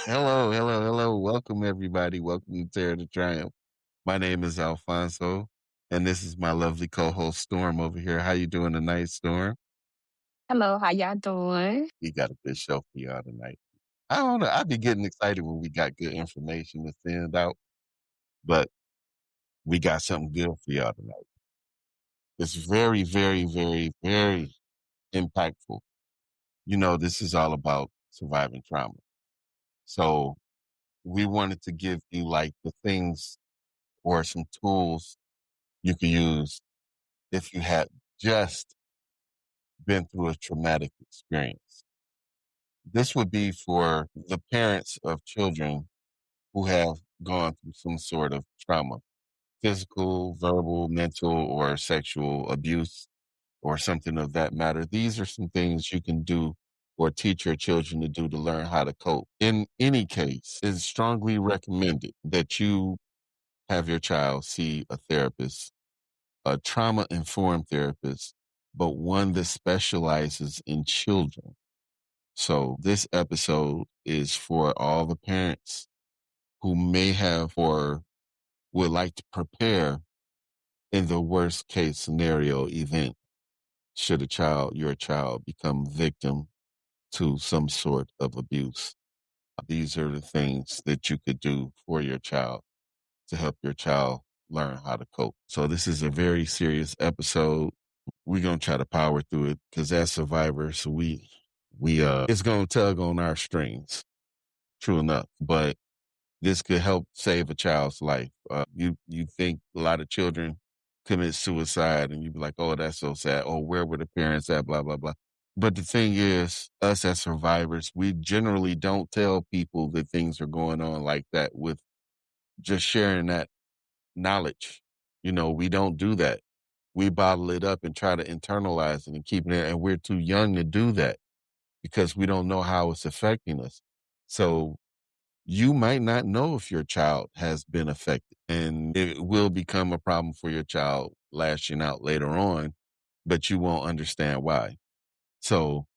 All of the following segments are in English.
Hello, hello, hello. Welcome, everybody. Welcome to Terror to Triumph. My name is Alfonso, and this is my lovely co-host Storm over here. How you doing tonight, Storm? Hello, how y'all doing? We got a good show for y'all tonight. I don't know. I be getting excited when we got good information to send out, but we got something good for y'all tonight. It's very, very, very, very impactful. You know, this is all about surviving trauma. So we wanted to give you like the things or some tools you could use if you had just been through a traumatic experience. This would be for the parents of children who have gone through some sort of trauma, physical, verbal, mental, or sexual abuse, or something of that matter. These are some things you can do or teach your children to do to learn how to cope. In any case, it's strongly recommended that you have your child see a therapist, a trauma informed therapist, but one that specializes in children. So this episode is for all the parents who may have or would like to prepare in the worst case scenario event should your child become victim to some sort of abuse. These are the things that you could do for your child to help your child learn how to cope. So this is a very serious episode. We're gonna try to power through it because as survivors, we it's gonna tug on our strings, true enough. But this could help save a child's life. You think a lot of children commit suicide, and you be like, "Oh, that's so sad." Oh, where were the parents at? Blah blah blah. But the thing is, us as survivors, we generally don't tell people that things are going on like that with just sharing that knowledge. You know, we don't do that. We bottle it up and try to internalize it and keep it in, and we're too young to do that because we don't know how it's affecting us. So you might not know if your child has been affected, and it will become a problem for your child lashing out later on, but you won't understand why. So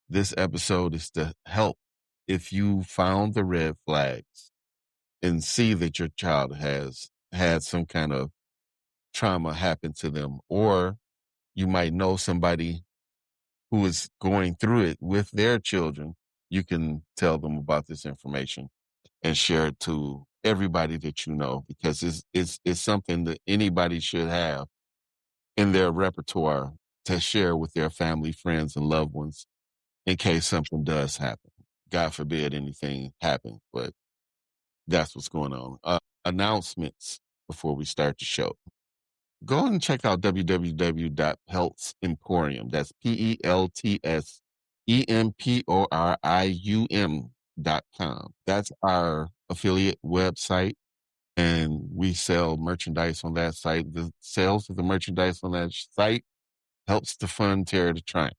this episode is to help if you found the red flags and see that your child has had some kind of trauma happen to them, or you might know somebody who is going through it with their children. You can tell them about this information and share it to everybody that you know because it's something that anybody should have in their repertoire to share with their family, friends, and loved ones in case something does happen. God forbid anything happen, but that's what's going on. Announcements before we start the show. Go and check out www.peltsemporium. That's PELTSEMPORIUM.com. That's our affiliate website, and we sell merchandise on that site. The sales of the merchandise on that site helps to fund Terror to Triumph.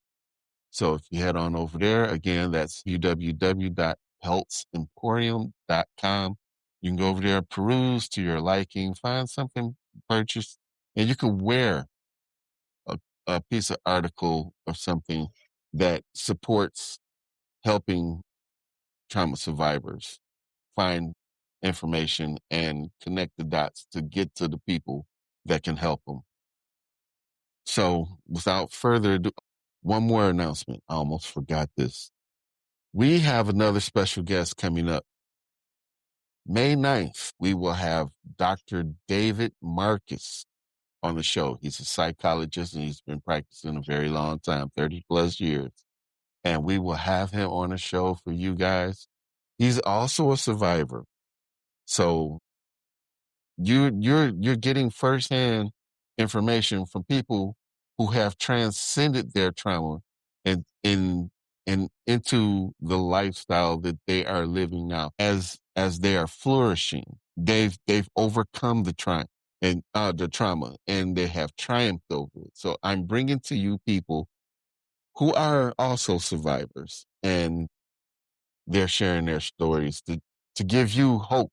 So if you head on over there, again, that's www.peltsemporium.com. You can go over there, peruse to your liking, find something, purchase, and you can wear a piece of article or something that supports helping trauma survivors find information and connect the dots to get to the people that can help them. So without further ado, one more announcement. I almost forgot this. We have another special guest coming up. May 9th, we will have Dr. David Marcus on the show. He's a psychologist and he's been practicing a very long time, 30 plus years. And we will have him on the show for you guys. He's also a survivor. So you're getting firsthand information from people who have transcended their trauma and into the lifestyle that they are living now as they are flourishing. They've overcome the trauma and they have triumphed over it. So I'm bringing to you people who are also survivors, and they're sharing their stories to give you hope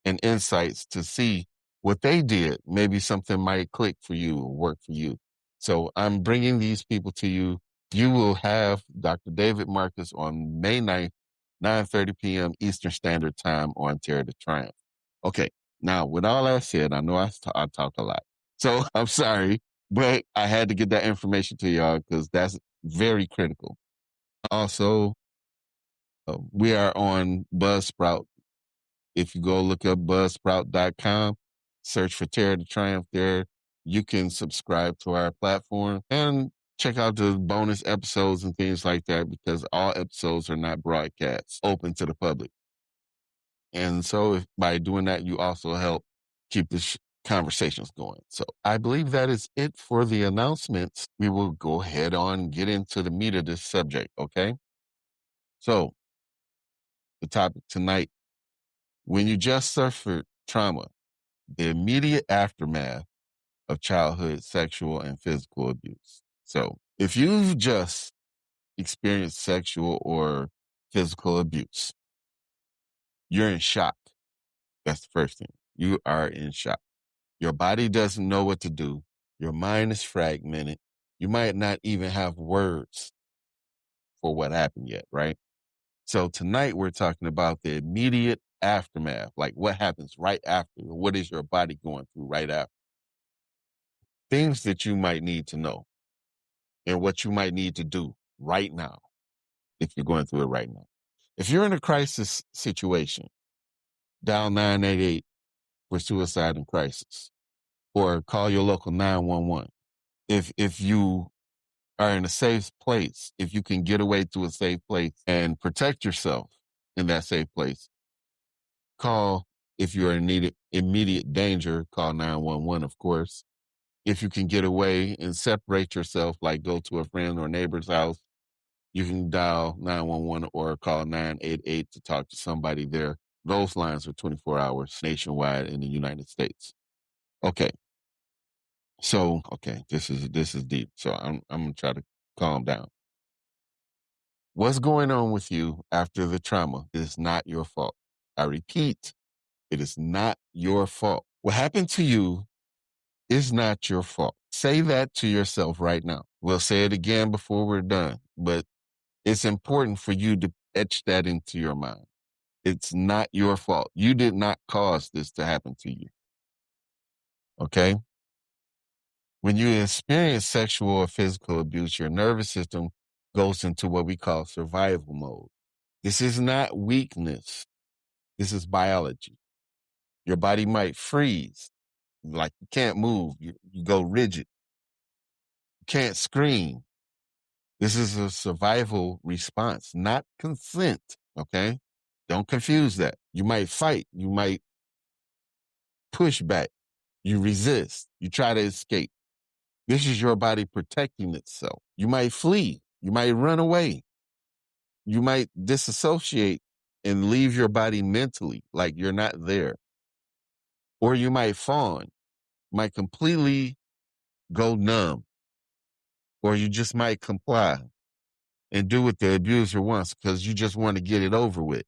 and insights to see what they did. Maybe something might click for you or work for you. So I'm bringing these people to you. You will have Dr. David Marcus on May 9th. 9:30 p.m. Eastern Standard Time on Terror to Triumph. Okay, now with all that said, I know I talk a lot. So I'm sorry, but I had to get that information to y'all because that's very critical. Also, we are on Buzzsprout. If you go look up buzzsprout.com, search for Terror to Triumph there, you can subscribe to our platform and check out the bonus episodes and things like that because all episodes are not broadcast open to the public. And so by doing that, you also help keep the conversations going. So I believe that is it for the announcements. We will go ahead on and get into the meat of this subject, okay? So the topic tonight, when you just suffered trauma, the immediate aftermath of childhood sexual and physical abuse. So if you've just experienced sexual or physical abuse, you're in shock. That's the first thing. You are in shock. Your body doesn't know what to do. Your mind is fragmented. You might not even have words for what happened yet, right? So tonight we're talking about the immediate aftermath, like what happens right after. What is your body going through right after? Things that you might need to know and what you might need to do right now if you're going through it right now. If you're in a crisis situation, dial 988 for suicide and crisis or call your local 911. If you are in a safe place, if you can get away to a safe place and protect yourself in that safe place, call. If you're in immediate danger, call 911, of course. If you can get away and separate yourself, like go to a friend or neighbor's house, you can dial 911 or call 988 to talk to somebody there. Those lines are 24 hours nationwide in the United States. Okay. So, this is deep. So I'm going to try to calm down. What's going on with you after the trauma is not your fault. I repeat, it is not your fault. What happened to you is not your fault. Say that to yourself right now. We'll say it again before we're done, but it's important for you to etch that into your mind. It's not your fault. You did not cause this to happen to you. Okay? When you experience sexual or physical abuse, your nervous system goes into what we call survival mode. This is not weakness. This is biology. Your body might freeze, like you can't move. You go rigid. You can't scream. This is a survival response, not consent. Okay? Don't confuse that. You might fight. You might push back. You resist. You try to escape. This is your body protecting itself. You might flee. You might run away. You might disassociate and leave your body mentally like you're not there. Or you might fawn, might completely go numb. Or you just might comply and do what the abuser wants because you just want to get it over with.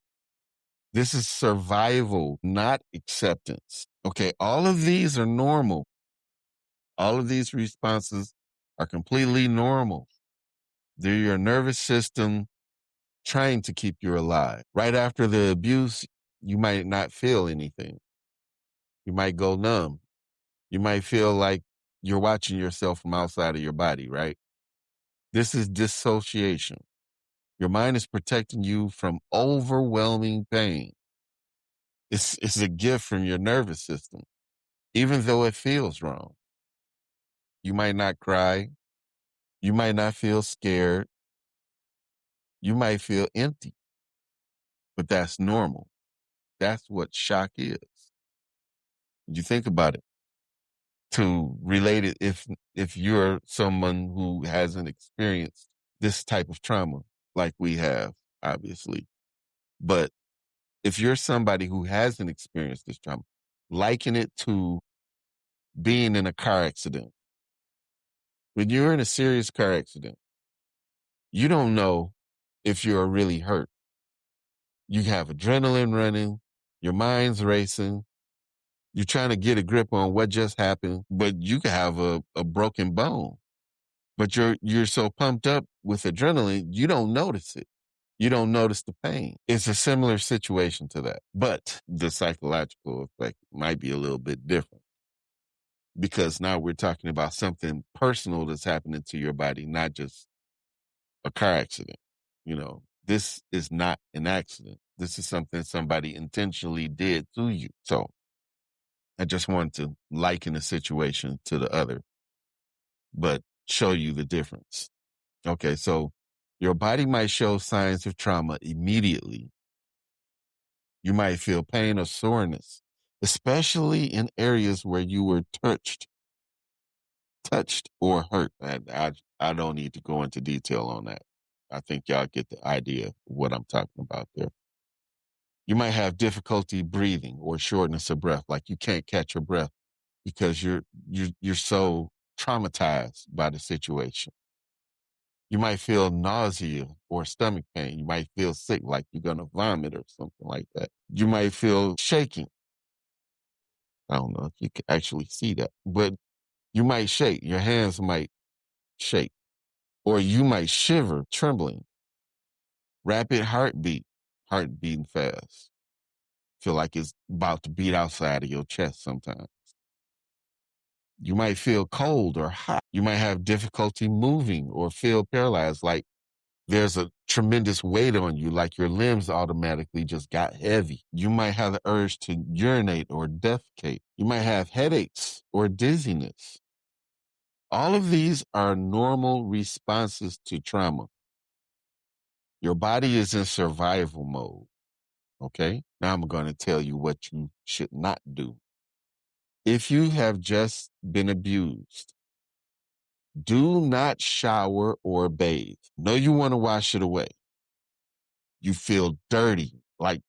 This is survival, not acceptance. Okay, all of these are normal. All of these responses are completely normal. They're your nervous system trying to keep you alive. Right after the abuse, you might not feel anything. You might go numb. You might feel like you're watching yourself from outside of your body, right? This is dissociation. Your mind is protecting you from overwhelming pain. It's a gift from your nervous system, even though it feels wrong. You might not cry. You might not feel scared. You might feel empty, but that's normal. That's what shock is. You think about it. To relate it, if you're someone who hasn't experienced this type of trauma like we have, obviously, but if you're somebody who hasn't experienced this trauma, liken it to being in a car accident. When you're in a serious car accident, you don't know if you're really hurt. You have adrenaline running, your mind's racing, you're trying to get a grip on what just happened, but you could have a broken bone. But you're so pumped up with adrenaline, you don't notice it. You don't notice the pain. It's a similar situation to that, but the psychological effect might be a little bit different because now we're talking about something personal that's happening to your body, not just a car accident. This is not an accident. This is something somebody intentionally did to you. So I just wanted to liken the situation to the other, but show you the difference. Okay, so your body might show signs of trauma immediately. You might feel pain or soreness, especially in areas where you were touched or hurt. I don't need to go into detail on that. I think y'all get the idea of what I'm talking about there. You might have difficulty breathing or shortness of breath, like you can't catch your breath because you're so traumatized by the situation. You might feel nausea or stomach pain. You might feel sick, like you're gonna vomit or something like that. You might feel shaking. I don't know if you can actually see that, but you might shake. Your hands might shake, or you might shiver, trembling, rapid heart beating fast. Feel like it's about to beat outside of your chest sometimes. You might feel cold or hot. You might have difficulty moving or feel paralyzed, like there's a tremendous weight on you, like your limbs automatically just got heavy. You might have the urge to urinate or defecate. You might have headaches or dizziness. All of these are normal responses to trauma. Your body is in survival mode. Okay. Now I'm going to tell you what you should not do. If you have just been abused, do not shower or bathe. No, you want to wash it away. You feel dirty, like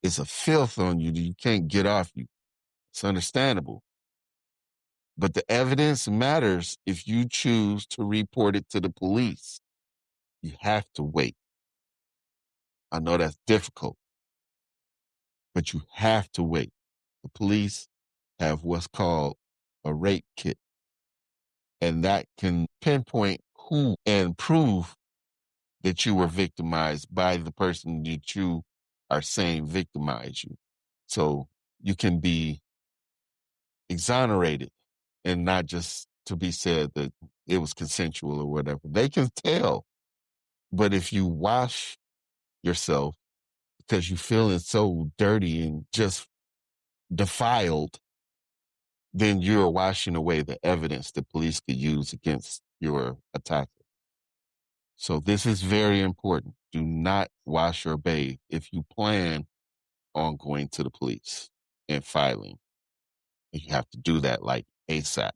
it's a filth on you that you can't get off you. It's understandable. But the evidence matters if you choose to report it to the police. You have to wait. I know that's difficult, but you have to wait. The police have what's called a rape kit, and that can pinpoint who and prove that you were victimized by the person that you are saying victimized you. So you can be exonerated and not just to be said that it was consensual or whatever. They can tell. But if you wash yourself because you feeling so dirty and just defiled, then you're washing away the evidence the police could use against your attacker. So this is very important. Do not wash or bathe if you plan on going to the police and filing. You have to do that like ASAP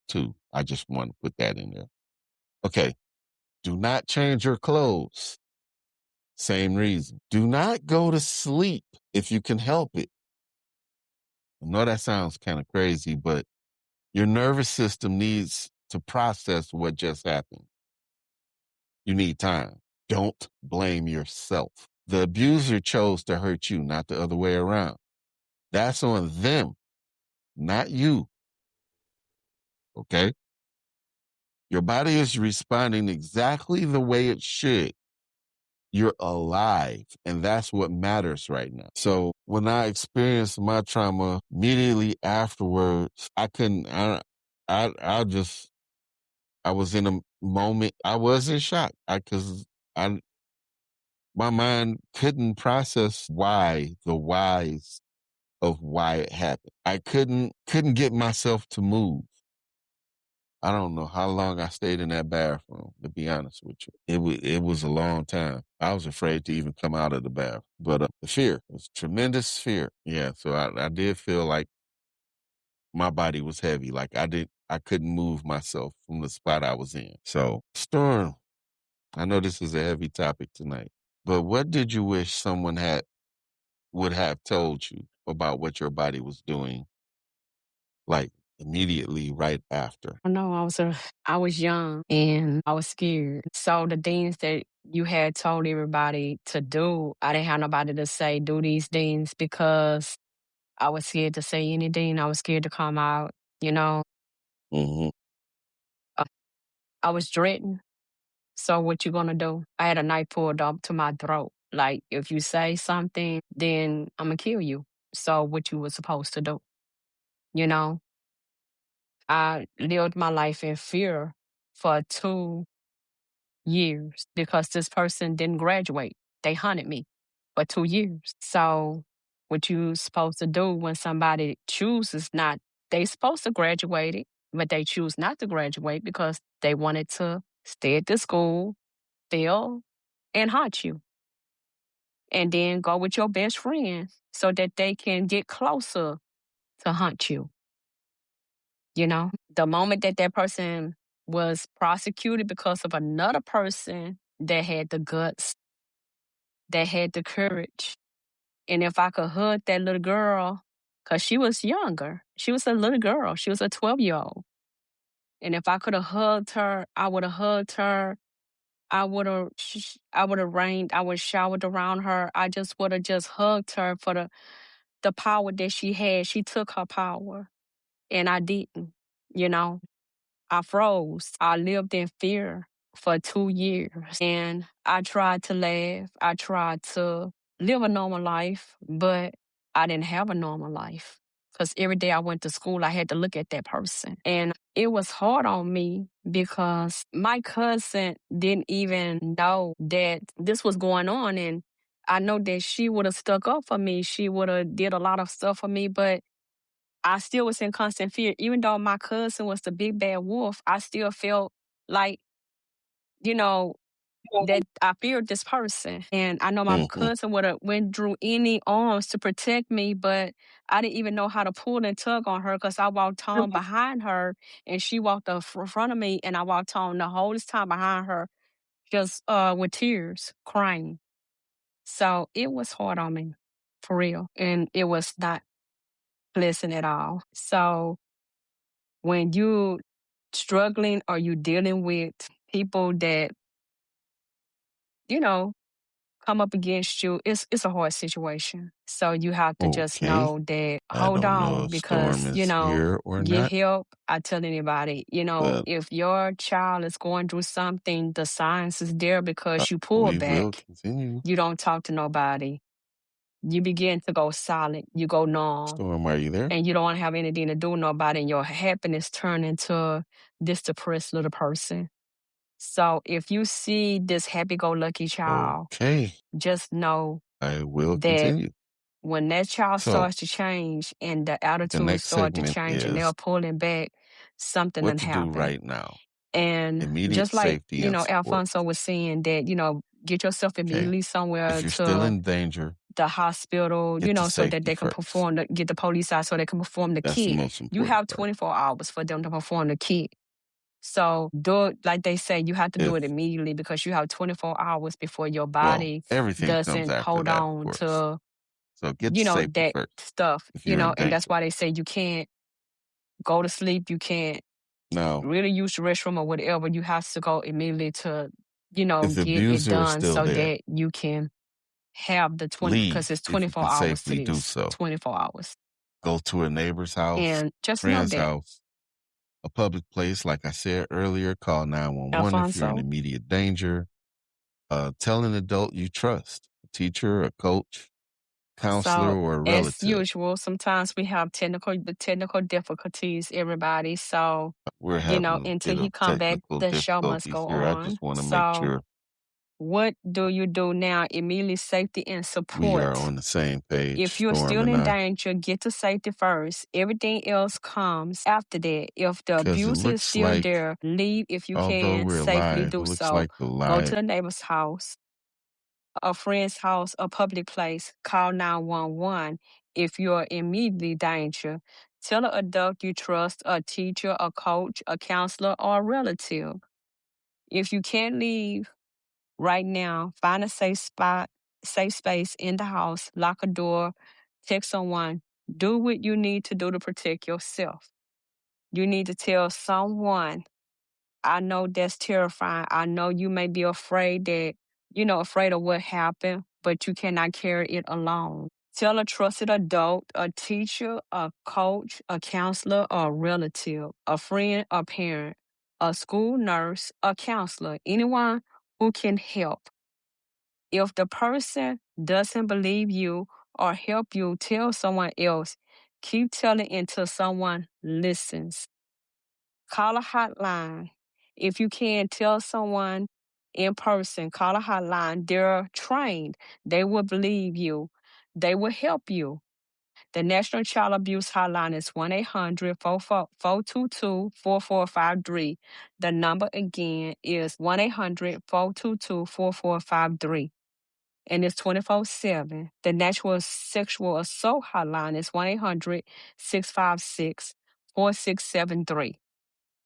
too. I just want to put that in there. Okay. Do not change your clothes. Same reason. Do not go to sleep if you can help it. I know that sounds kind of crazy, but your nervous system needs to process what just happened. You need time. Don't blame yourself. The abuser chose to hurt you, not the other way around. That's on them, not you. Okay? Your body is responding exactly the way it should. You're alive, and that's what matters right now. So when I experienced my trauma immediately afterwards, I couldn't. I just. I was in a moment. I was in shock because I my mind couldn't process the whys of why it happened. I couldn't get myself to move. I don't know how long I stayed in that bathroom, to be honest with you. It was a long time. I was afraid to even come out of the bath. But the fear was tremendous fear. Yeah, so I did feel like my body was heavy. Like I couldn't move myself from the spot I was in. So, Storm, I know this is a heavy topic tonight, but what did you wish someone would have told you about what your body was doing, like immediately right after? I know I was young and I was scared. So the things that you had told everybody to do, I didn't have nobody to say do these things because I was scared to say anything. I was scared to come out, you know. Hmm. Uh, I was dreading. So what you gonna do? I had a knife pulled up to my throat. Like, if you say something, then I'm gonna kill you. So what you were supposed to do? You know, I lived my life in fear for 2 years because this person didn't graduate. They hunted me for 2 years. So what you supposed to do when somebody chooses not, they supposed to graduate it, but they choose not to graduate because they wanted to stay at the school, fail, and hunt you. And then go with your best friend so that they can get closer to hunt you. The moment that that person was prosecuted because of another person that had the guts, that had the courage. And if I could hug that little girl, because she was younger, she was a little girl, she was a 12-year-old. And if I could have hugged her, I would have hugged her. I would have rained, I would have showered around her. I just would have just hugged her for the power that she had. She took her power and I didn't, you know. I froze. I lived in fear for 2 years and I tried to laugh. I tried to live a normal life, but I didn't have a normal life because every day I went to school, I had to look at that person. And it was hard on me because my cousin didn't even know that this was going on. And I know that she would have stuck up for me. She would have did a lot of stuff for me, but I still was in constant fear. Even though my cousin was the big bad wolf, I still felt like, you know, that I feared this person. And I know my Hmm. cousin would have went through any arms to protect me, but I didn't even know how to pull and tug on her because I walked on behind her and she walked up front of me and I walked on the whole time behind her, just with tears, crying. So it was hard on me, for real. And it was not pleasant at all. So when you struggling or you dealing with people that, you know, come up against you, it's a hard situation. So you have to just Okay. know that I hold don't know on if Storm because, is here or get not, help. I tell anybody, but if your child is going through something, the signs is there because you pull we will back. continue. You don't talk to nobody. You begin to go silent. You go numb. Storm, are you there? And you don't want to have anything to do with nobody, and your happiness turn into this depressed little person. So if you see this happy-go-lucky child, Okay. just know I will that continue. when that child So starts to change and the the attitude next start to segment change and they're is pulling back, something what done to do happen. right now. And Immediate just like, safety and support. Alfonso was saying that, get yourself Okay. immediately If somewhere you're still to in danger, the hospital, get to so that safety they can first. get the police out so they can perform the That's the kit. most You important have part. 24 hours for them to perform the kit. So do it like they say, you have to do If, it immediately because you have 24 hours before your well, body everything comes doesn't after hold that, of on course. to, So get to safety that first stuff, if you're in and that's danger. why they say you can't go to sleep, you can't Now, really use the restroom or whatever. You have to go immediately to, if the get it abuser is done still so there, that you can have the 20, because leave it's if you 24 can hours to safely do this, so. 24 hours. Go to a neighbor's house, And just know friend's that, house, a public place. Like I said earlier, call 911 if you're in Alfonso. immediate danger. Tell an adult you trust, a teacher, a coach, counselor, So or a as relative. usual, sometimes we have technical difficulties, everybody. So, We're having a until bit he of come back, technical the show must difficulties go here. I on. just want to make So sure what do you do now? Immediately safety and we are support. on the same page, If you're Storm still and in I, danger, get to safety first. Everything else comes after that. If the because it abuse is looks still like, there, leave if you although can, we're safely live, it do looks so. like the Go to live, the neighbor's house, a friend's house, a public place. Call 911 if you're in immediate danger. Tell an adult you trust, a teacher, a coach, a counselor, or a relative. If you can't leave right now, find a safe space in the house, lock a door, text someone, do what you need to do to protect yourself. You need to tell someone. I know that's terrifying. I know you may be afraid that, afraid of what happened, but you cannot carry it alone. Tell a trusted adult, a teacher, a coach, a counselor, or a relative, a friend, a parent, a school nurse, a counselor, anyone who can help. If the person doesn't believe you or help you, tell someone else. Keep telling until someone listens. Call a hotline. If you can, tell someone in person, call a hotline. They're trained. They will believe you. They will help you. The National Child Abuse Hotline is 1 800 422 4453. The number again is 1 800 422 4453. And it's 24/7. The National Sexual Assault Hotline is 1 800 656 4673.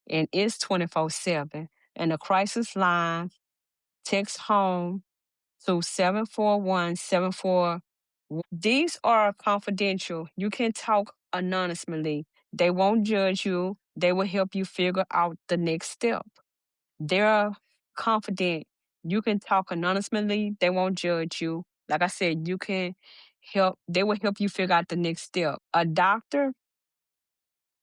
And it's 24/7. And the crisis line, text home to 741-74. These are confidential. You can talk anonymously. They won't judge you. They will help you figure out the next step. They're confident. You can talk anonymously. They won't judge you. Like I said, you can help. They will help you figure out the next step. A doctor,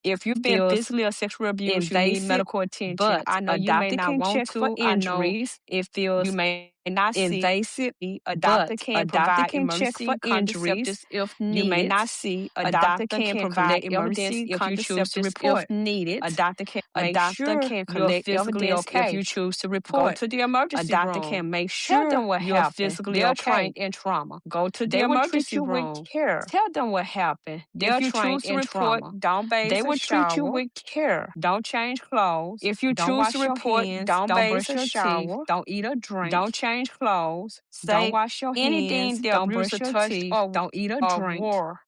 if you've been feels physically or sexually abused, you need invasive, medical attention. but I know a you may doctor not can want check for to. I know injuries, it you feels may not see, invasive. A doctor but a can doctor provide can check for emergency injuries, contraceptives if you may needed. not see. A A doctor doctor can can provide collect evidence emergency if you choose to contraceptives if report. needed. A doctor can A make doctor sure can you're collect physically evidence if okay. you choose to Go report. to the A emergency doctor room. can make Tell sure them what you're happened. physically They're okay. trained in trauma. Go to the They will treat emergency you with room. care. Tell them what happened. They're If you trained choose to in report, trauma. don't bathe They or will treat you shower. with care. Don't change clothes. If you Don't choose to wash your report, hands. don't Don't bathe brush or your teeth. shower. Don't eat or drink. Don't change clothes. Don't Say wash your anything hands. the Don't abuser brush your touched teeth. Don't eat or drink. wore.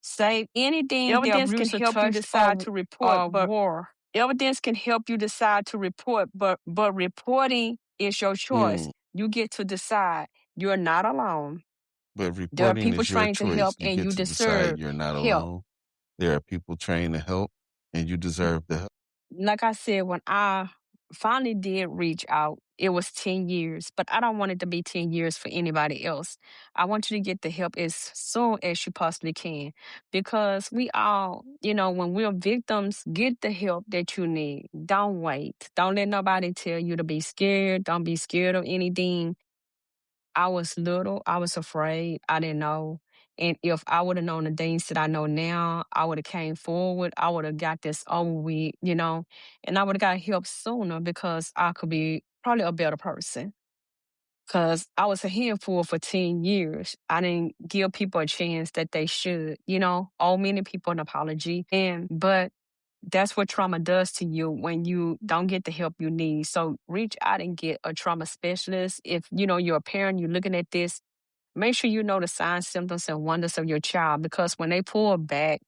Say anything the Evidence can abuser help you touched decide to report, but wore. evidence can help you decide to report, but reporting is your choice. You get to decide. You're not alone. But There are reporting people is your trained to help, choice. You and get you to decide deserve you're not help. alone. There are people trained to help, and you deserve the help. Like I said, when I finally did reach out, it was 10 years, but I don't want it to be 10 years for anybody else. I want you to get the help as soon as you possibly can because we all, when we're victims, get the help that you need. Don't wait. Don't let nobody tell you to be scared. Don't be scared of anything. I was little, I was afraid, I didn't know. And if I would have known the things that I know now, I would have came forward. I would have got this over with, and I would have got help sooner because I could be probably a better person. Because I was a handful for 10 years. I didn't give people a chance that they should, owe many people an apology. But that's what trauma does to you when you don't get the help you need. So reach out and get a trauma specialist. If you're a parent, you're looking at this, make sure you know the signs, symptoms, and wonders of your child because when they pull back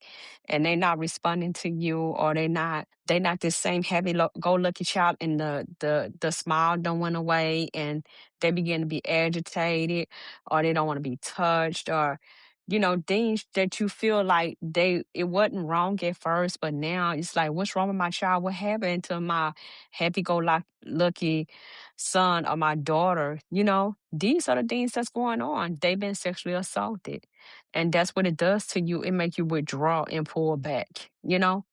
and they're not responding to you or they're not the same happy go lucky child and the smile don't went away and they begin to be agitated or they don't want to be touched or things that you feel like it wasn't wrong at first, but now it's like, what's wrong with my child? What happened to my happy go lucky son or my daughter? These are the things that's going on. They've been sexually assaulted. And that's what it does to you. It makes you withdraw and pull back, or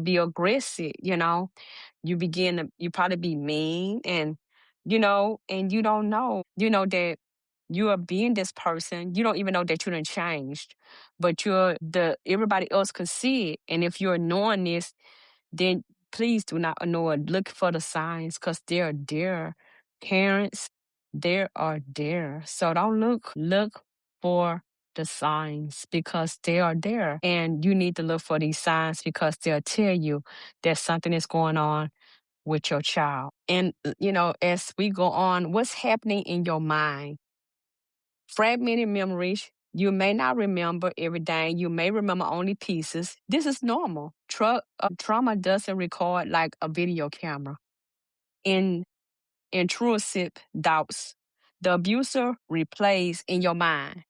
be aggressive, you probably be mean and you don't know, that you are being this person. You don't even know that you done changed, but everybody else can see it. And if you're knowing this, then please do not ignore it. Look for the signs because they're there. Parents, they are there. So don't look for the signs because they are there. And you need to look for these signs because they'll tell you that something is going on with your child. And, as we go on, what's happening in your mind? Fragmented memories. You may not remember everything. You may remember only pieces. This is normal. Trauma doesn't record like a video camera. In intrusive doubts, the abuser replays in your mind.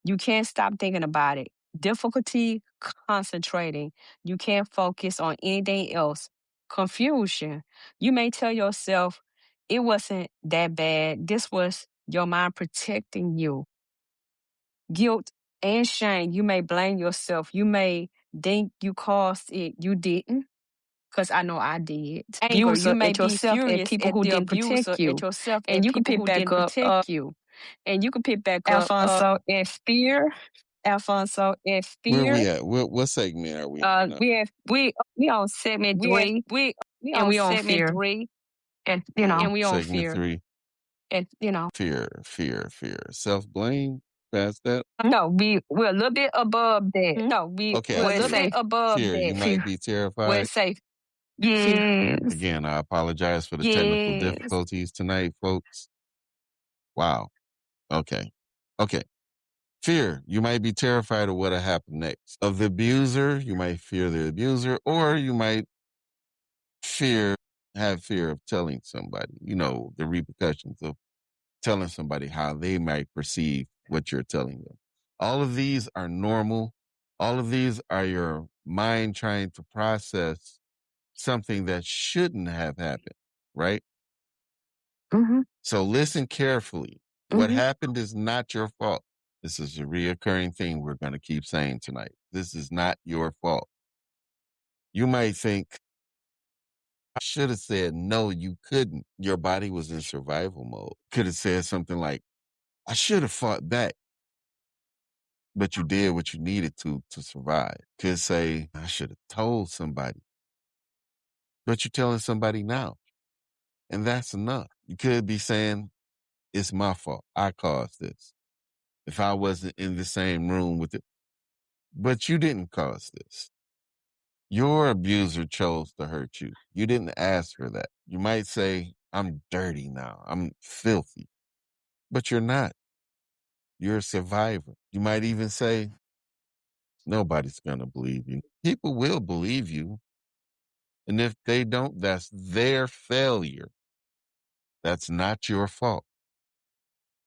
You can't stop thinking about it. Difficulty concentrating. You can't focus on anything else. Confusion. You may tell yourself it wasn't that bad. This was your mind protecting you. Guilt and shame. You may blame yourself. You may think you caused it. You didn't. 'cause I know I did. Anger, you Abuser may at be yourself and furious people at who the didn't abuser, protect at you. yourself, And and you can people pick who back didn't up, protect you. And you can pick back up, Alfonso and fear. Alfonso and Where fear. we at? What segment are we on now? We on segment We have 3 we and on we on segment fear. 3, And and we on Segment fear. 3. And Fear. Self-blame. Past that. no, we're a little bit above that. no, Okay, we're I a little fear. bit Safe. above Fear. You that. might Fear. be We're terrified. safe. Fear. Yes. Again, I apologize for the technical Yes. difficulties tonight, folks. Wow. Okay. Okay. Fear. You might be terrified of what'll happen next. Of the abuser, you might fear the abuser, or you might have fear of telling somebody, the repercussions of telling somebody how they might perceive what you're telling them. All of these are normal. All of these are your mind trying to process something that shouldn't have happened, right? Mhm. So listen carefully. What Mhm. happened is not your fault. This is a reoccurring thing we're going to keep saying tonight. This is not your fault. You might think, I should have said, no, you couldn't. Your body was in survival mode. Could have said something like, I should have fought back, but you did what you needed to survive. Could say, I should have told somebody, but you're telling somebody now. And that's enough. You could be saying, it's my fault. I caused this. If I wasn't in the same room with it, but you didn't cause this. Your abuser chose to hurt you. You didn't ask for that. You might say, I'm dirty now. I'm filthy, but you're not. You're a survivor. You might even say, nobody's going to believe you. People will believe you. And if they don't, that's their failure. That's not your fault.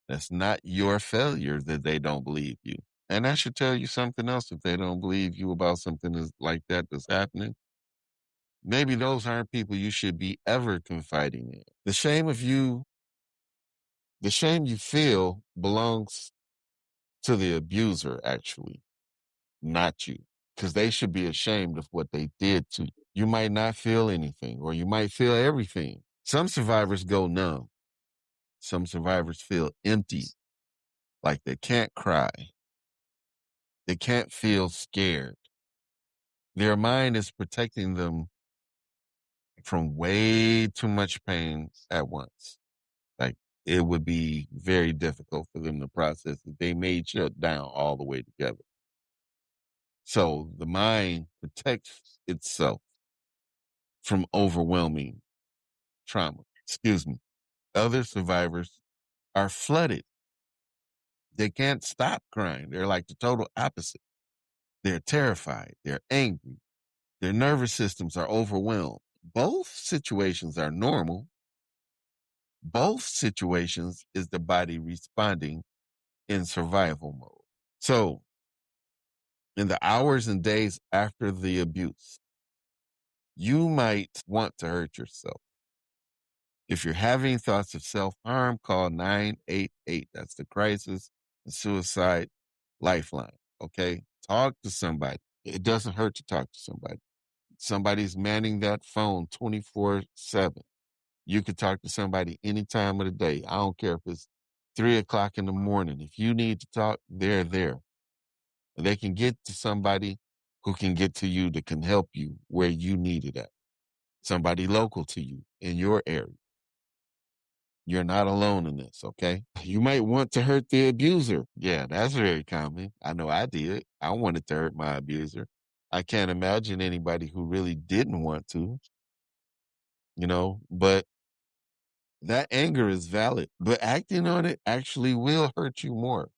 That's not your failure that they don't believe you. And that should tell you something else if they don't believe you about something like that that's happening. Maybe those aren't people you should be ever confiding in. The shame you feel belongs to the abuser, actually, not you, because they should be ashamed of what they did to you. You might not feel anything, or you might feel everything. Some survivors go numb. Some survivors feel empty, like they can't cry. They can't feel scared. Their mind is protecting them from way too much pain at once. Like it would be very difficult for them to process if they made shut down all the way together. So the mind protects itself from overwhelming trauma. Excuse me. Other survivors are flooded. They can't stop crying. They're like the total opposite. They're terrified. They're angry. Their nervous systems are overwhelmed. Both situations are normal. Both situations is the body responding in survival mode. So, in the hours and days after the abuse, you might want to hurt yourself. If you're having thoughts of self harm, call 988. That's the crisis and suicide lifeline. Okay. Talk to somebody. It doesn't hurt to talk to somebody. Somebody's manning that phone 24/7. You could talk to somebody any time of the day. I don't care if it's 3 o'clock in the morning. If you need to talk, they're there. They can get to somebody who can get to you that can help you where you need it at. Somebody local to you in your area. You're not alone in this, okay? You might want to hurt the abuser. Yeah, that's very common. I know I did. I wanted to hurt my abuser. I can't imagine anybody who really didn't want to, but that anger is valid. But acting on it actually will hurt you more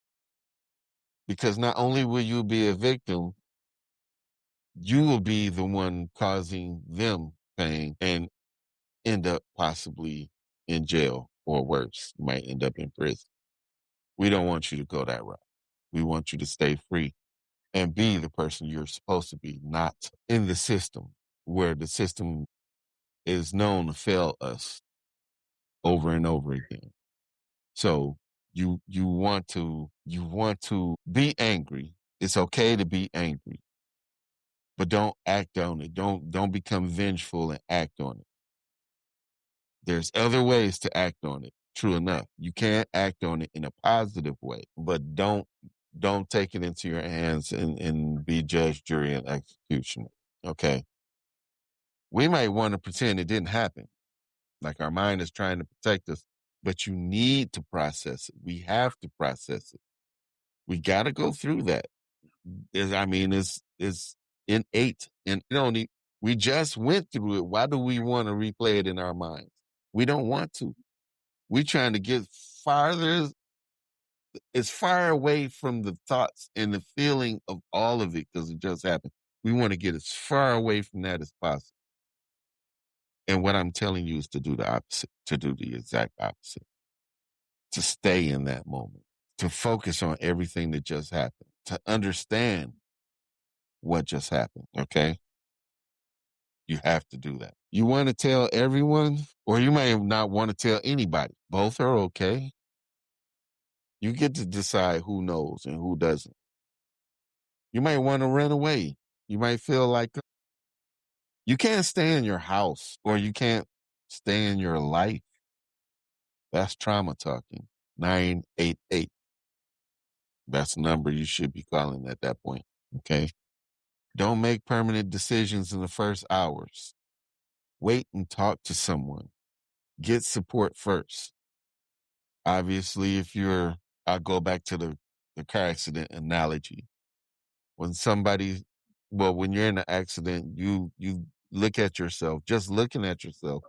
because not only will you be a victim, you will be the one causing them pain and end up possibly in jail or worse. You might end up in prison. We don't want you to go that route. We want you to stay free and be the person you're supposed to be, not in the system where the system is known to fail us over and over again. So you want to be angry. It's okay to be angry. but don't act on it. Don't become vengeful and act on it. There's other ways to act on it. True enough. You can't act on it in a positive way, but don't take it into your hands and be judge, jury, and executioner. Okay. We might want to pretend it didn't happen. Like our mind is trying to protect us, but you need to process it. We have to process it. We got to go through that. It's innate, and we just went through it. Why do we want to replay it in our minds? We don't want to. We're trying to get as far away from the thoughts and the feeling of all of it because it just happened. We want to get as far away from that as possible. And what I'm telling you is to do the opposite, to do the exact opposite, to stay in that moment, to focus on everything that just happened, to understand what just happened. Okay. You have to do that. You want to tell everyone, or you may not want to tell anybody. Both are okay. You get to decide who knows and who doesn't. You might want to run away. You might feel like you can't stay in your house or you can't stay in your life. That's trauma talking. 988. That's the number you should be calling at that point. Okay. Don't make permanent decisions in the first hours. Wait and talk to someone. Get support first. Obviously, I'll go back to the car accident analogy. When you're in an accident, you look at yourself, just looking at yourself,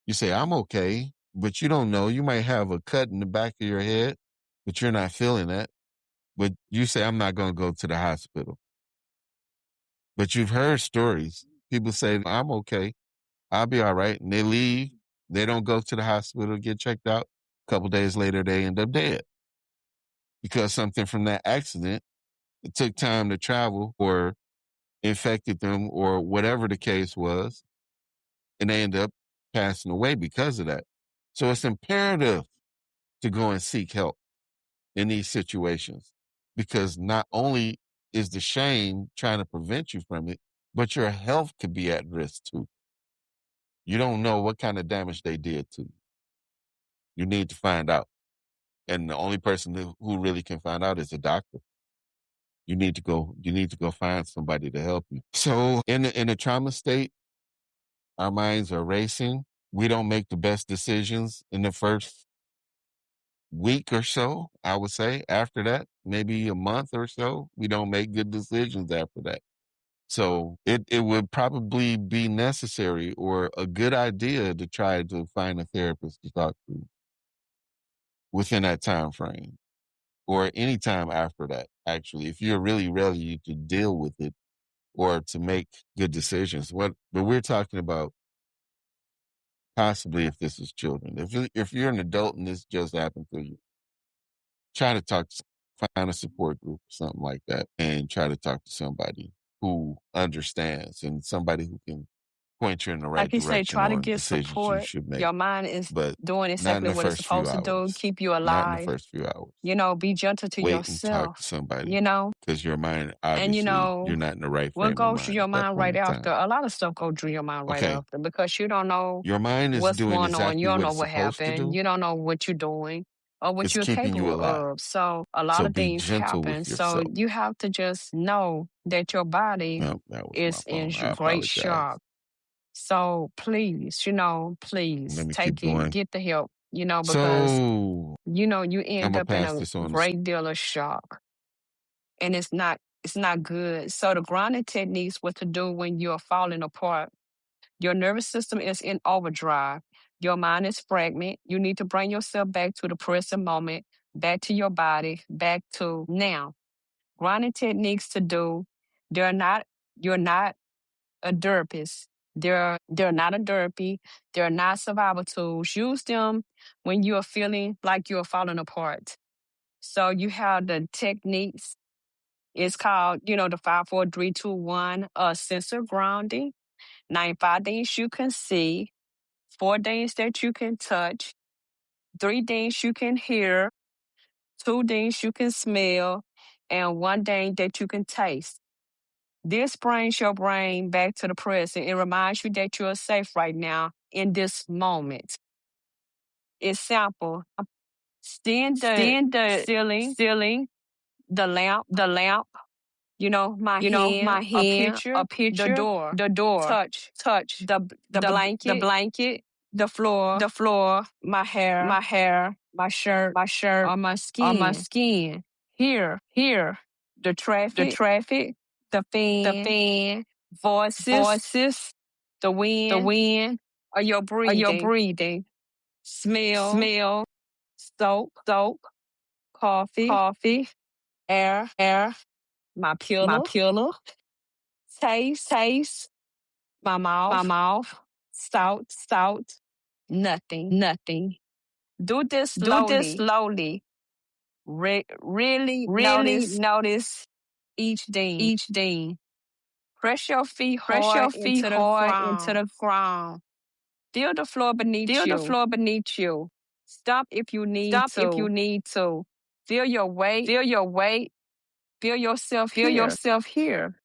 you say, I'm okay, but you don't know. You might have a cut in the back of your head, but you're not feeling that. But you say, I'm not going to go to the hospital. But you've heard stories. People say, I'm okay. I'll be all right. And they leave. They don't go to the hospital, get checked out. A couple days later, they end up dead because something from that accident, it took time to travel or infected them or whatever the case was. And they end up passing away because of that. So it's imperative to go and seek help in these situations because not only is the shame trying to prevent you from it, but your health could be at risk too. You don't know what kind of damage they did to you. You need to find out. And the only person who really can find out is a doctor. You need to go find somebody to help you. So in a trauma state, our minds are racing. We don't make the best decisions in the first week or so, I would say. After that, maybe a month or so, we don't make good decisions after that. So it would probably be necessary or a good idea to try to find a therapist to talk to within that time frame or any time after that, actually, if you're really ready to deal with it or to make good decisions. But we're talking about possibly if this is children. If you're an adult and this just happened to you, try to find a support group or something like that and try to talk to somebody who understands and somebody who can point you in the right Like you say, direction try to on get decisions you support. should make. Your mind is But doing not in exactly the what it's first few supposed to do, hours. keep you Not in the alive. first few hours. Be gentle to Wait and talk yourself, to somebody because your mind, and obviously, you're not in the right what frame of goes through mind your at that mind point right in after, time. a lot of stuff goes through your mind right Okay. after because you don't know Your mind is what's doing going on. You exactly don't what know it's what supposed to happened. do. You don't know what you're doing or what It's you're keeping you capable alive. of. So a lot So of be things gentle happen. with So yourself. you have to just know that your body Oh, that was is my in phone. I great apologize. shock. So please, Let please me keep take it, going. get the help, because So you I'm end gonna up in pass a this on to great deal of shock. And it's not good. So the grounding techniques, what to do when you're falling apart. Your nervous system is in overdrive. Your mind is fragmented. You need to bring yourself back to the present moment, back to your body, back to now. Grounding techniques to do. They're not. You're not a therapist. They're not a therapy. They're not survival tools. Use them when you are feeling like you're falling apart. So you have the techniques. It's called, the 5, 4, 3, 2, 1 sensor grounding. 5 things you can see, 4 things that you can touch, 3 things you can hear, 2 things you can smell, and 1 thing that you can taste. This brings your brain back to the present. It reminds you that you're safe right now in this moment. It's simple. Seeing the ceiling, the lamp, my hand, a picture, the door, touch, the blanket, the floor, my hair, my shirt, or my skin. Here, the the traffic, traffic, the the fan, fan, voices, the the wind, wind, or your or your breathing, breathing, smell, smell, soap, coffee, coffee, air, my my pillow, pillow, taste, my my mouth, mouth, salt, nothing. nothing. Do this Do this slowly. slowly. Really Really notice notice each thing. each thing. Press your feet Press hard your feet into the hard into ground. the ground. Feel the floor beneath Feel the you. floor beneath you. Stop if you need Stop if you to. need to. Feel your weight. Feel your weight. Feel yourself Feel here. yourself here.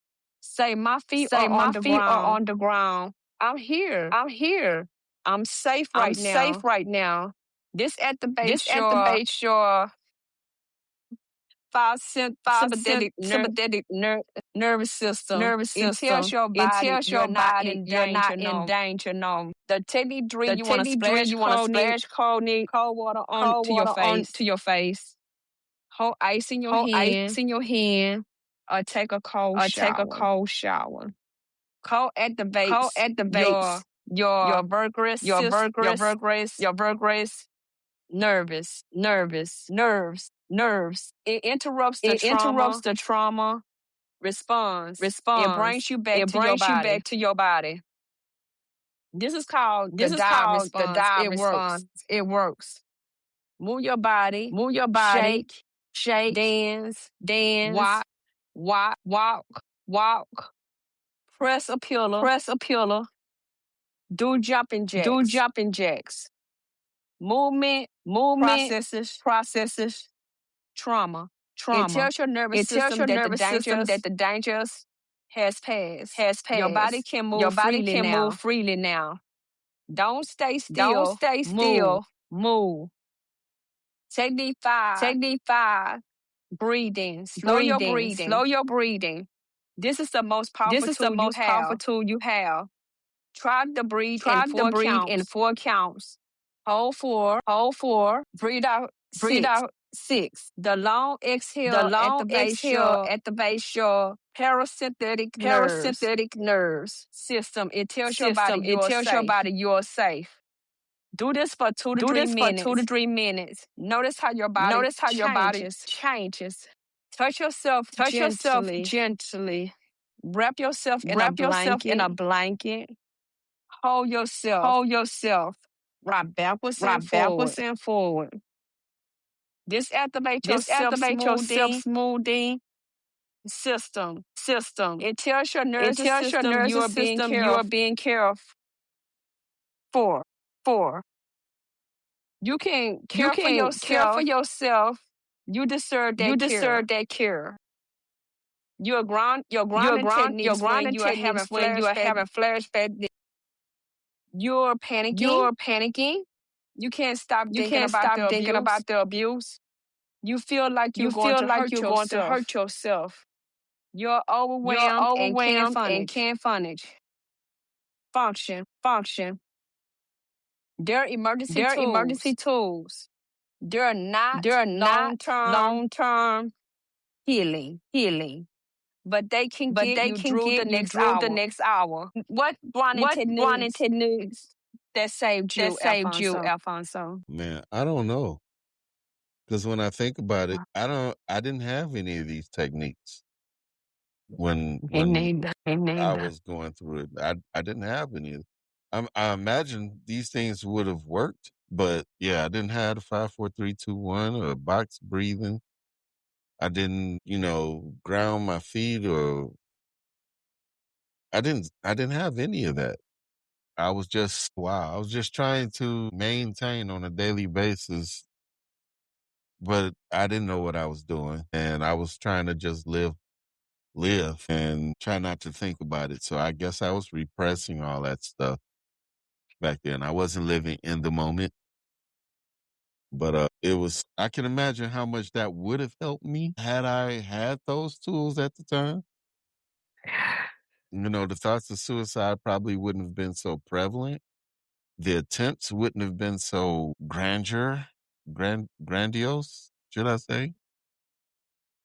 Say, my feet Say, are my on the feet are ground. on the ground. I'm here. I'm here. I'm safe I'm right safe now. right now. This This activates your activates your sympathetic sympathetic nervous system. nervous It tells system. your It body tells you're your not body in you're not danger. in No. danger. No. The technique drill, The you want to technique drill, splash you want to splash cold water onto your face. to your face. Hold ice in your Hold ice hand in your hand or take a cold or take a shower. cold shower. Cold activates Activates your vertebrae, your vertebrae, nerves. It interrupts the It interrupts trauma the trauma response. It brings response. you back It to your brings you back body. to your body. This is called the This is dive called the response. dive It works. response. It works. Move your body, Move your body, shake, dance, dance, walk, press a pillar, press a pillar, do jumping do jacks. jumping jacks. Movement Processes trauma. trauma. It tells your nervous It tells system your that nervous system that the dangers has passed. has passed. Your body can move Your body freely can now. move freely now. Don't stay Don't still. stay still. Move. Technique 5. Technique 5. Breathing. Slow your breathing. Slow your breathing. This is the most powerful This is the tool you most powerful have. tool you have. Try to breathe Try in to 4 breathe counts. in 4 counts. Hold 4. Hold 4. Breathe out 6. Breathe out 6. The long exhale The long activates exhale your activates your parasympathetic nerves system. It tells your body It you're tells your safe. body you're safe. Do this for 2 to Do 3 this for minutes. 2 to 3 minutes. Notice how your body Notice how your body changes. changes. Touch yourself Touch yourself gently. gently. Wrap yourself in a Wrap yourself in a blanket. blanket. Hold yourself. Hold yourself. Rock backwards and Rock forward. backwards and forward. This activates your This activates your self-smoothing self-smoothing system. It tells your It nervous tells your system you nervous are being system you cared are being cared for. for. You can You care for can care for yourself. yourself. You deserve that You care. deserve that care. Your Your grounding techniques when grounding you are having techniques when you are having flashback. you're panicking. You're panicking. You can't stop You thinking can't about stop the thinking abuse. about the abuse. You feel like you're You going feel to like hurt you're yourself. going to hurt yourself. You're You're overwhelmed and can't overwhelmed and finish. can't finish. Function. There are emergency There are tools. emergency tools. They're not They're not long-term long-term healing, but they can but get they you can through get the you next through the hour. next hour. What grounding What grounding techniques techniques that saved you, that saved you, Alfonso? Alfonso? Man, I don't know. Because when I think about it, I didn't have any of these techniques when I was going through it. I didn't have any of it. I imagine these things would have worked, but yeah, I didn't have the 5, 4, 3, 2, 1 or box breathing. I didn't, ground my feet or I didn't have any of that. I was just trying to maintain on a daily basis, but I didn't know what I was doing and I was trying to just live live and try not to think about it. So I guess I was repressing all that stuff back then. I wasn't living in the moment, but it was, I can imagine how much that would have helped me had I had those tools at the time. You know, the thoughts of suicide probably wouldn't have been so prevalent. The attempts wouldn't have been so grandiose, should I say?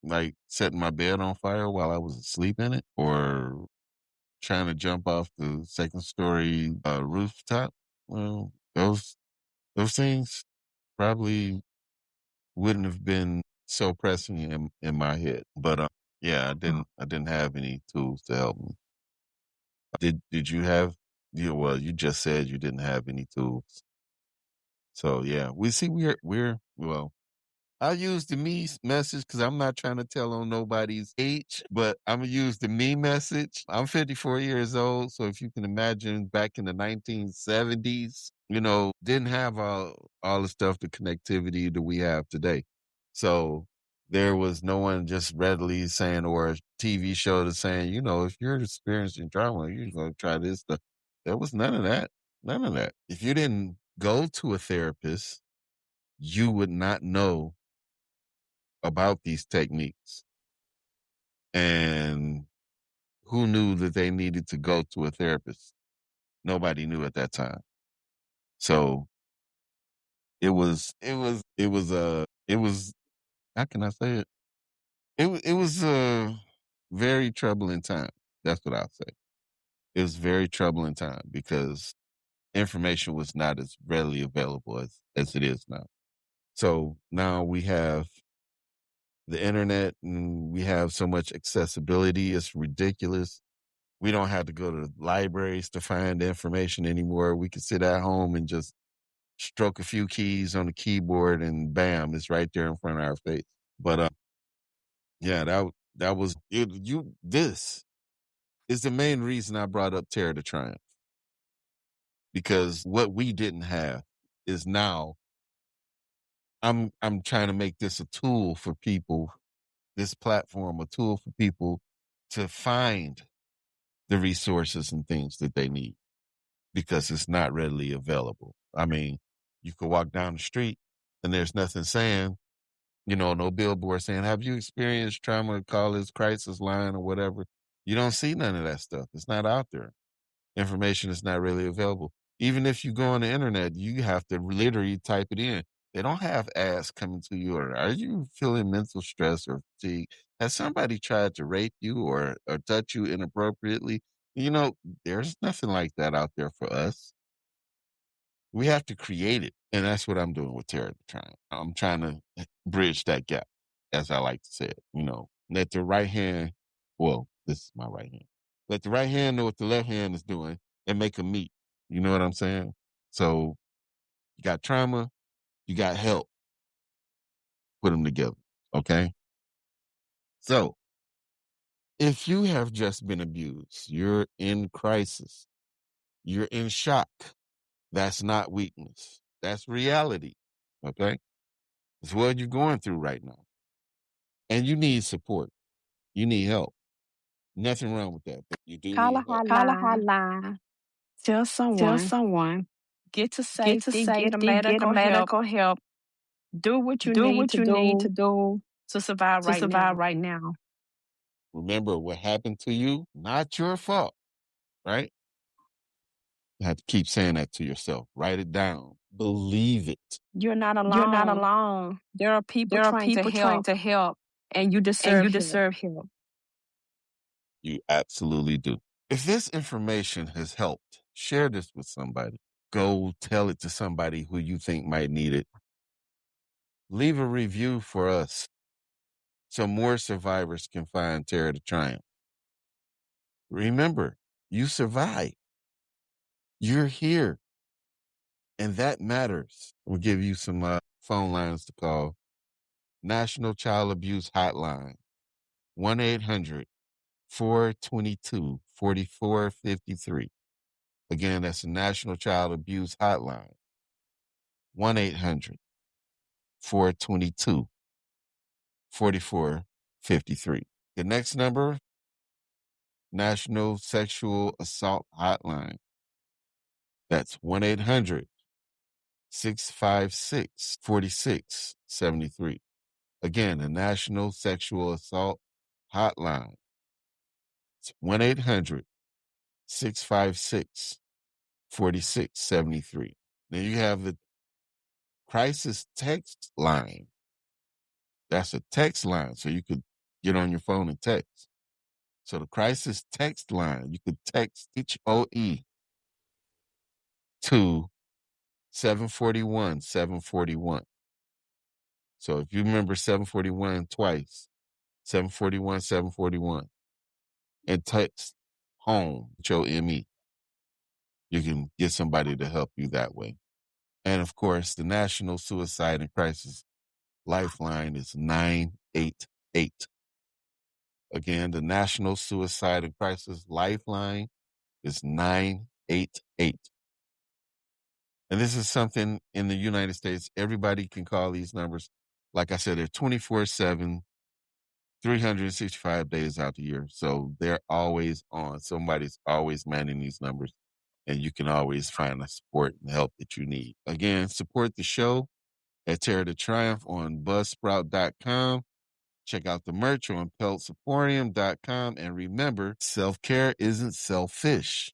Like setting my bed on fire while I was asleep in it, or trying to jump off the second story rooftop. Well, those things probably wouldn't have been so pressing in my head. But yeah, I didn't have any tools to help me. Did you have? Well, you just said you didn't have any tools. So yeah, we see we're well. I use the me message because I'm not trying to tell on nobody's age, but I'm gonna use the me message. I'm 54 years old, so if you can imagine back in the 1970s, you know, didn't have all the stuff, the connectivity that we have today. So there was no one just readily saying, or a TV show that's saying, you know, if you're experiencing trauma, you're gonna try this stuff. There was none of that. None of that. If you didn't go to a therapist, you would not know about these techniques. And who knew that they needed to go to a therapist? Nobody knew at that time. So it was, how can I say it? It was a very troubling time. That's what I'll say. It was very troubling time because information was not as readily available as it is now. So now we have the internet and we have so much accessibility. It's ridiculous. We don't have to go to libraries to find information anymore. We can sit at home and just stroke a few keys on the keyboard and bam, it's right there in front of our face. But yeah, that was it. This is the main reason I brought up Terror to Triumph, because what we didn't have is now I'm trying to make this a tool for people, this platform a tool for people to find the resources and things that they need, because it's not readily available. I mean, you could walk down the street and there's nothing saying, you know, no billboard saying, have you experienced trauma, call this crisis line or whatever. You don't see none of that stuff. It's not out there. Information is not really available. Even if you go on the internet, you have to literally type it in. They don't have ads coming to you, or are you feeling mental stress or fatigue? Has somebody tried to rape you or touch you inappropriately? You know, there's nothing like that out there for us. We have to create it. And that's what I'm doing with Terror to Triumph. I'm trying to bridge that gap, as I like to say it. You know, let the right hand, well, this is my right hand. Let the right hand know what the left hand is doing and make them meet. You know what I'm saying? So you got trauma, you got help. Put them together. Okay. So if you have just been abused, you're in crisis, you're in shock. That's not weakness. That's reality. Okay. It's what you're going through right now. And you need support. You need help. Nothing wrong with that. But you do Call a need help. Call a hotline. hotline. Tell Tell someone. someone. Get to Get to safety. Get a safety. Get a medical help. medical help. Do what you Do need what to you need to do do to survive to right survive now. right now. Remember what happened to you, not your fault, right? You have to keep saying that to yourself. Write it down. Believe it. You're not You're not alone. alone. There are people There are trying to people trying help, to help, and you and you deserve help. deserve help. You absolutely do. If this information has helped, share this with somebody. Go tell it to somebody who you think might need it. Leave a review for us so more survivors can find Terror to Triumph. Remember, you survived. You're here. And that matters. We'll give you some phone lines to call. National Child Abuse Hotline, 1-800-422-4453. Again, that's the National Child Abuse Hotline, 1-800-422-4453. The next number National Sexual Assault Hotline. That's 1-800-656-4673. Again, the National Sexual Assault Hotline. It's 1-800-656-4673. Then you have the crisis text line. That's a text line, so you could get on your phone and text. So the crisis text line, you could text HOE to 741-741. So if you remember 741 twice, 741-741, and text home, HOME, you can get somebody to help you that way. And of course, the National Suicide and Crisis Lifeline is 988. Again, the National Suicide and Crisis Lifeline is 988. And this is something in the United States, everybody can call these numbers. Like I said, they're 24/7, 365 days out the year. So they're always on. Somebody's always manning these numbers, and you can always find the support and help that you need. Again, support the show at Terror to Triumph on Buzzsprout.com. Check out the merch on PeltSupportium.com. And remember, self-care isn't selfish.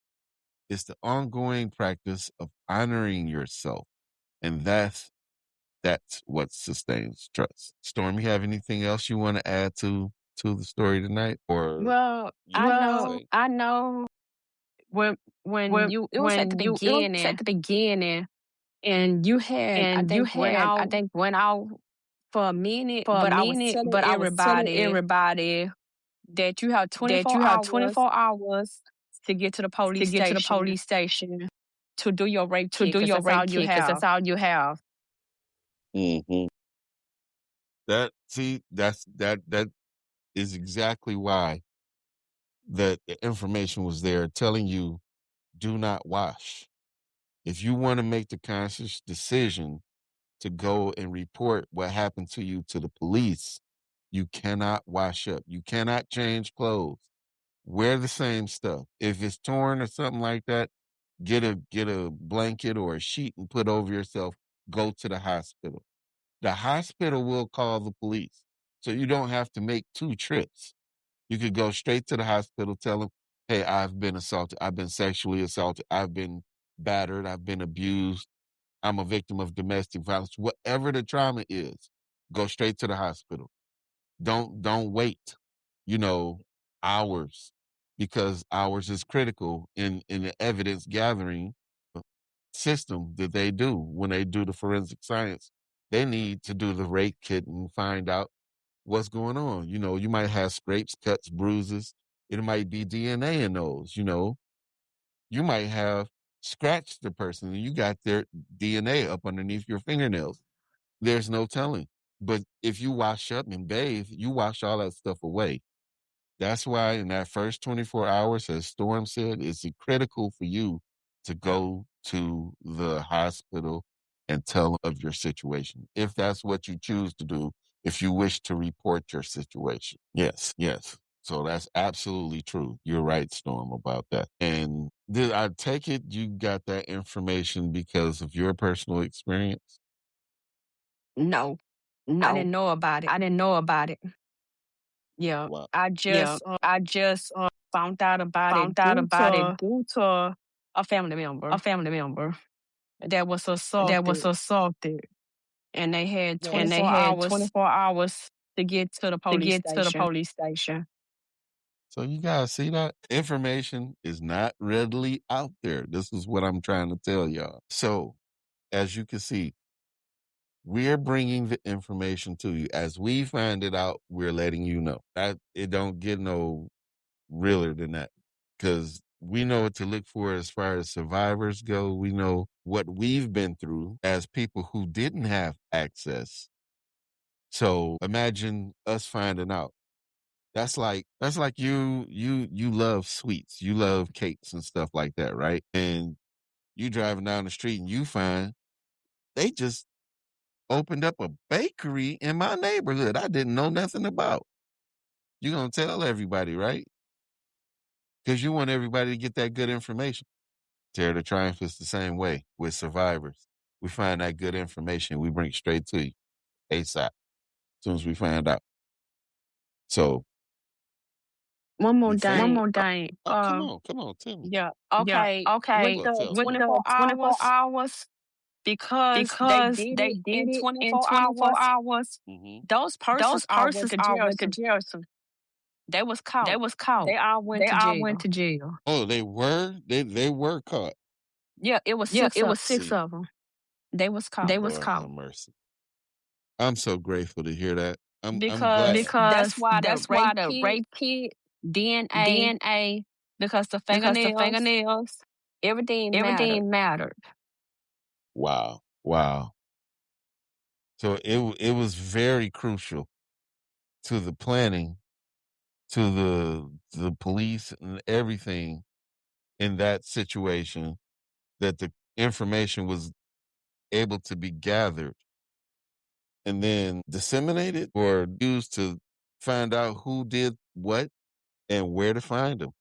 It's the ongoing practice of honoring yourself. And that's what sustains trust. Storm, you have anything else you want to add to the story tonight? Or Well, I know when you it was at the beginning and you had I think went out for a minute, but I was telling everybody that you have 24 hours to get to the police station to do your rape kit, because that's all you have. Mm-hmm. That is exactly why the information was there telling you, do not wash. If you want to make the conscious decision to go and report what happened to you to the police, you cannot wash up. You cannot change clothes. Wear the same stuff. If it's torn or something like that, get a blanket or a sheet and put over yourself. Go to the hospital. The hospital will call the police. So you don't have to make 2 trips. You could go straight to the hospital, tell them, hey, I've been assaulted. I've been sexually assaulted. I've been battered. I've been abused. I'm a victim of domestic violence. Whatever the trauma is, go straight to the hospital. Don't wait, hours, because hours is critical in the evidence gathering system that they do when they do the forensic science. They need to do the rape kit and find out what's going on. You might have scrapes, cuts, bruises. It might be DNA in those, You might have scratched the person and you got their DNA up underneath your fingernails. There's no telling. But if you wash up and bathe, you wash all that stuff away. That's why in that first 24 hours, as Storm said, it's critical for you to go to the hospital and tell them of your situation, if that's what you choose to do, if you wish to report your situation. Yes. So that's absolutely true. You're right, Storm, about that. And did I take it you got that information because of your personal experience? No, I didn't know about it. Yeah, Wow. I just found out about it due to a family member that was assaulted, and they had 24 hours to get to the police station. So you guys see that information is not readily out there. This is what I'm trying to tell y'all. So as you can see, we're bringing the information to you. As we find it out, we're letting you know. It don't get no realer than that, because we know what to look for as far as survivors go. We know what we've been through as people who didn't have access. So imagine us finding out. That's like you love sweets, you love cakes and stuff like that, right? And you driving down the street and you find they just opened up a bakery in my neighborhood I didn't know nothing about. You're gonna tell everybody, right? because you want everybody to get that good information. Terror to Triumph is the same way with survivors. We find that good information, we bring it straight to you ASAP, as soon as we find out. So One more we thing. think, come on, tell me. Yeah. Okay. Okay, Well, With tell the me. 24 24 hours, hours, because they because did they it did in it 24 in 24 hours, hours, Mm-hmm. those persons those all went persons to all jail. went to jail. So They was they caught. was caught. They all went They to all jail. went to jail. Oh, they were caught. Yeah, it was Yeah, six it of was them. 6 of them. They was caught. They was Lord caught. have mercy. I'm so grateful to hear that. I'm Because glad. that's why the the rape rape kit, kit, DNA, DNA, because the because the fingernails, fingernails, everything mattered. everything mattered. Wow. So it was very crucial to the planning, to the police and everything in that situation, that the information was able to be gathered and then disseminated or used to find out who did what and where to find them.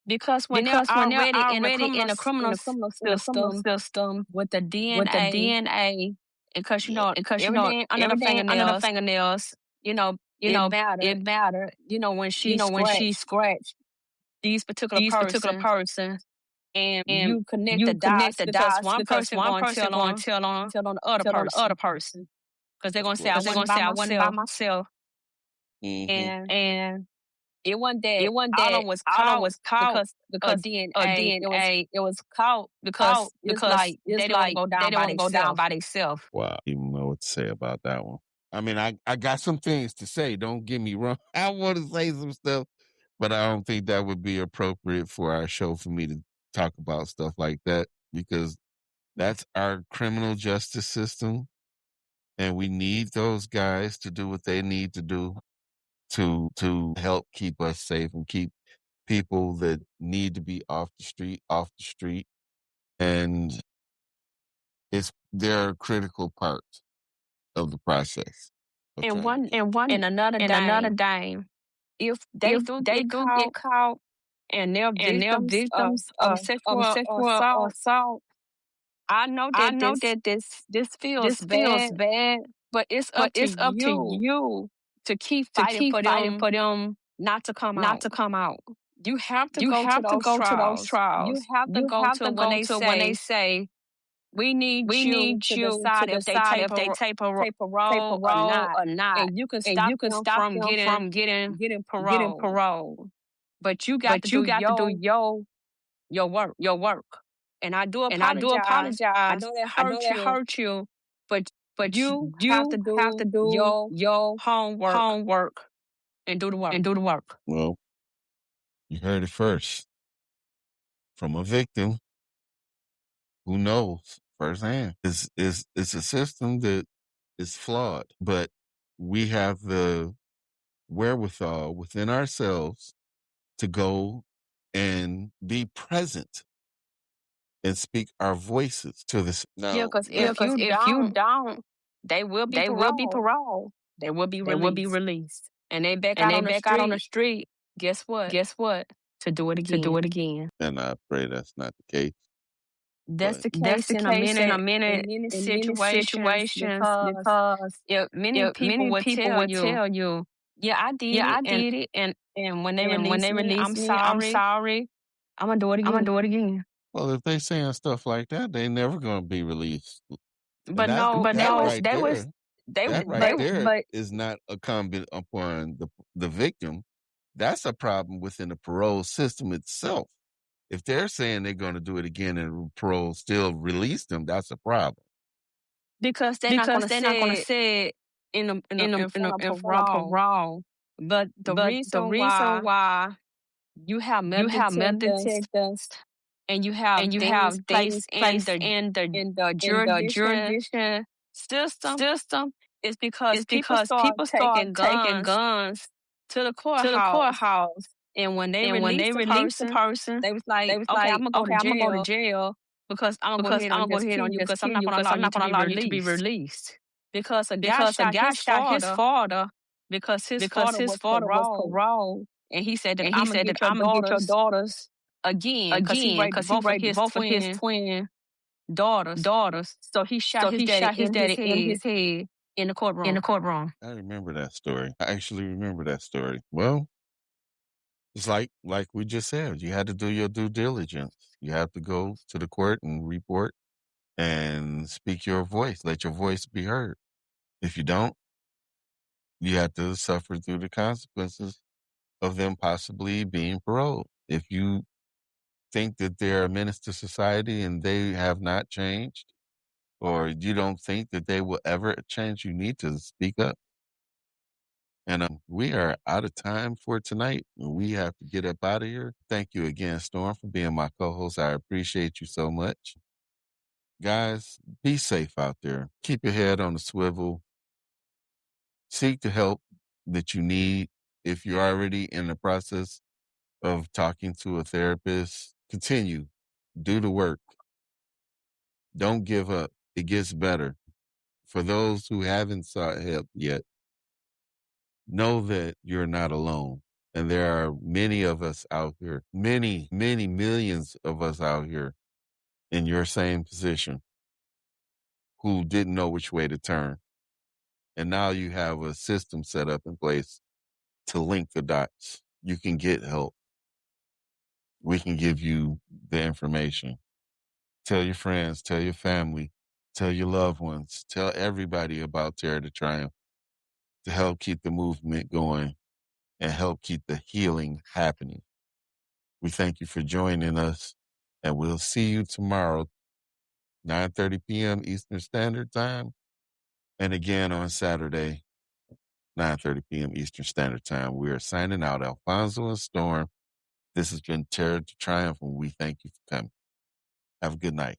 Because when they're Because when they're already in the already in the criminal system system with the with the DNA, DNA, because Yeah. everything under the everything under the fingernails, fingernails, it it mattered. mattered. When she When she scratched scratched these particular these particular persons, persons, and and you connect the you connect dots, the because dots, one because person one going to person tell going on to tell on the other the other person, person, because they're Of gonna say I because they're wasn't gonna by say I wasn't by myself, myself. Mm-hmm. and And it wasn't that it wasn't all of that them was all of them caught was caught because of because of DNA. DNA. It was caught because it's like they it's didn't want to like go they down didn't by want to go down themselves. by themselves. Wow. I don't even know what to say about that one. I mean, I got some things to say. Don't get me wrong. I want to say some stuff, but I don't think that would be appropriate for our show for me to talk about stuff like that, because that's our criminal justice system. And we need those guys to do what they need to do to help keep us safe and keep people that need to be off the street. And they're a critical part of the process of And trying to one keep. and another And another dime, dime, if they if do they get do get caught caught and they're and they're victims victims of of sexual sexual assault, assault, I know I that know that this feels this feels bad, bad, but it's but up to it's up to you you to keep to fighting keep for fighting them for them not to come not out. to come out. You have to You go to have to those go to those trials. You trials. have to You go have to to when go they to when they say say, we need we you need to you to decide if they decide take if they take take parole or parole not, or not. and you can And stop you can them stop from them from getting getting parole. parole. But you got to But do you got to do your work. your work. And I do And I do apologize. I apologize. know that I know hurt that you, hurt you, but but you have to you have do to do your homework homework and do the work. and do the work. Well, you heard it first from a victim who knows firsthand. It's a system that is flawed, but we have the wherewithal within ourselves to go and be present and speak our voices to this. Yeah, Now, because Yeah, because if you don't, they will be they will be paroled. paroled. They will be They will be released. released. And they back And out they on the back out on the street. street. Guess what? Guess what? To do it To do again. it again. and I pray that's not the case. That's But the That's case the in a case in a minute minute in many in many situations, situations because because if many if people many would people tell would you, tell you, yeah, I did yeah, it, I did it, and when they and when release they me, release I'm me, I'm sorry, sorry. I'm gonna do it I'm gonna again. do it again. well, if they saying stuff like that, they never going to be released. But And no, But that no, right they there, was that right but there but is not incumbent upon the victim. That's a problem within the parole system itself. If they're saying they're going to do it again and parole still release them, that's a problem. because they're not gonna gonna say it say it in front of in front of parole. parole. But the But the reason reason why why you have metal you have metal detectors detectors and you have and you things have placed things placed in the in the jurisdiction jurisdiction system, system is because is people because start people start taking taking guns guns to the to the courthouse. courthouse. And when they And when release they the release the person, person, they was they like, was okay, I'm like, gonna go to okay, I'm gonna go to jail jail because I'm gonna go because ahead I'm and gonna go just ahead kill and you just because I'm kill not you gonna because allow I'm you not to gonna be allow you to be released. released. Because a guy Because a shot guy his shot his father father because his because father his was father was paroled paroled And he said that And he I'm gonna said that get your I'm gonna get your daughters daughters again, because he again raped because he both of raped his both of his twin twin daughters. daughters. So he shot So his he daddy shot his in his daddy in head his head in the in courtroom. the courtroom. I remember that story. I actually remember that story. Well, it's like we just said, you had to do your due diligence. You have to go to the court and report and speak your voice. Let your voice be heard. If you don't, you have to suffer through the consequences of them possibly being paroled. If you think that they're a menace to society and they have not changed, or you don't think that they will ever change, you need to speak up. And we are out of time for tonight. We have to get up out of here. Thank you again, Storm, for being my co-host. I appreciate you so much. Guys, be safe out there. Keep your head on the swivel. Seek the help that you need. If you're already in the process of talking to a therapist, continue. Do the work. Don't give up. It gets better. For those who haven't sought help yet, know that you're not alone. And there are many of us out here, many, many millions of us out here in your same position who didn't know which way to turn. And now you have a system set up in place to link the dots. You can get help. We can give you the information. Tell your friends, tell your family, tell your loved ones, tell everybody about Terror to Triumph to help keep the movement going and help keep the healing happening. We thank you for joining us, and we'll see you tomorrow, 9:30 p.m. Eastern Standard Time, and again on Saturday, 9:30 p.m. Eastern Standard Time. We are signing out. Alfonso and Storm. This has been Terror to Triumph, and we thank you for coming. Have a good night.